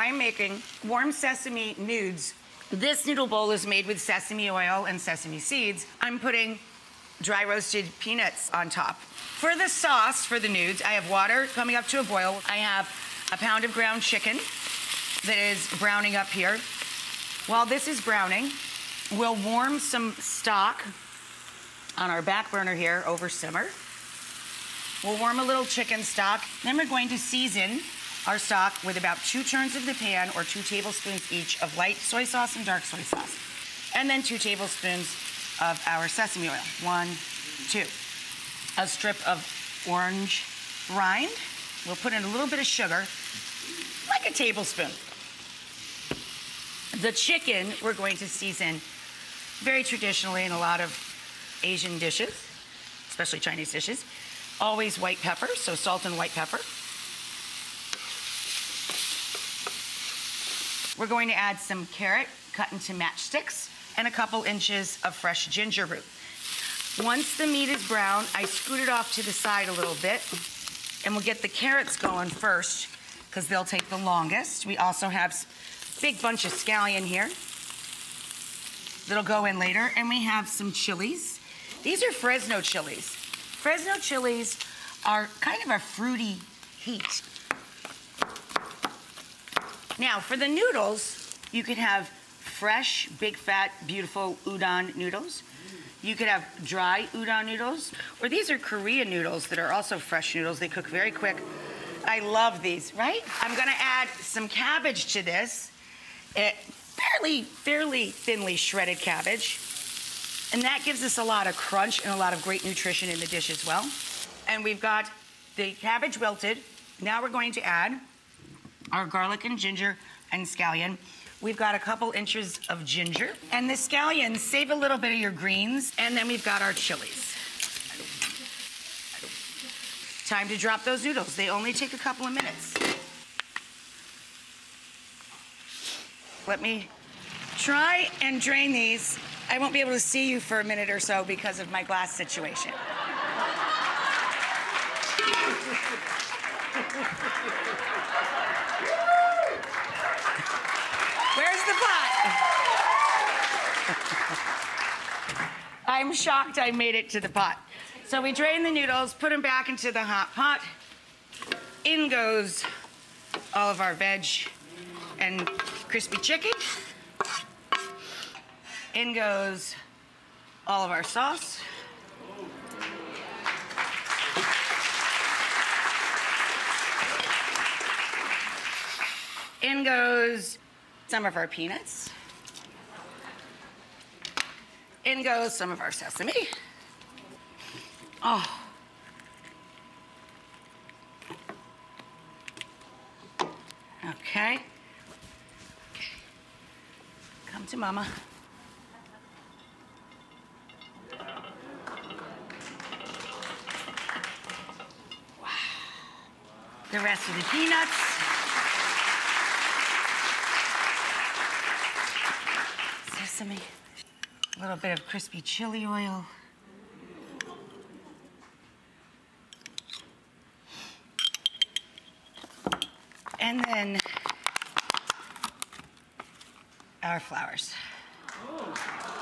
I'm making warm sesame Noods. This noodle bowl is made with sesame oil and sesame seeds. I'm putting dry roasted peanuts on top. For the sauce for the Noods, I have water coming up to a boil. I have a pound of ground chicken that is browning up here. While this is browning, we'll warm some stock on our back burner here over simmer. We'll warm a little chicken stock. Then we're going to season our stock with about 2 turns of the pan or 2 tablespoons each of light soy sauce and dark soy sauce. And then 2 tablespoons of our sesame oil. 1, 2. A strip of orange rind. We'll put in a little bit of sugar, like a tablespoon. The chicken we're going to season very traditionally in a lot of Asian dishes, especially Chinese dishes. Always white pepper, so salt and white pepper. We're going to add some carrot cut into matchsticks and a couple inches of fresh ginger root. Once the meat is brown, I scoot it off to the side a little bit, and we'll get the carrots going first because they'll take the longest. We also have a big bunch of scallion here that'll go in later, and we have some chilies. These are Fresno chilies. Fresno chilies are kind of a fruity heat. Now, for the noodles, you could have fresh, big, fat, beautiful udon noodles. You could have dry udon noodles, or these are Korean noodles that are also fresh noodles. They cook very quick. I love these, right? I'm gonna add some cabbage to this, fairly thinly shredded cabbage. And that gives us a lot of crunch and a lot of great nutrition in the dish as well. And we've got the cabbage wilted. Now we're going to add our garlic and ginger and scallion. We've got a couple inches of ginger. And the scallions, save a little bit of your greens. And then we've got our chilies. Time to drop those noodles. They only take a couple of minutes. Let me try and drain these. I won't be able to see you for a minute or so because of my glass situation. Where's the pot? I'm shocked I made it to the pot. So we drain the noodles, put them back into the hot pot. In goes all of our veg and crispy chicken. In goes all of our sauce. In goes some of our peanuts. In goes some of our sesame. Oh. Okay. Come to mama. Wow. The rest of the peanuts. Sesame. A little bit of crispy chili oil. And then our flowers. Oh.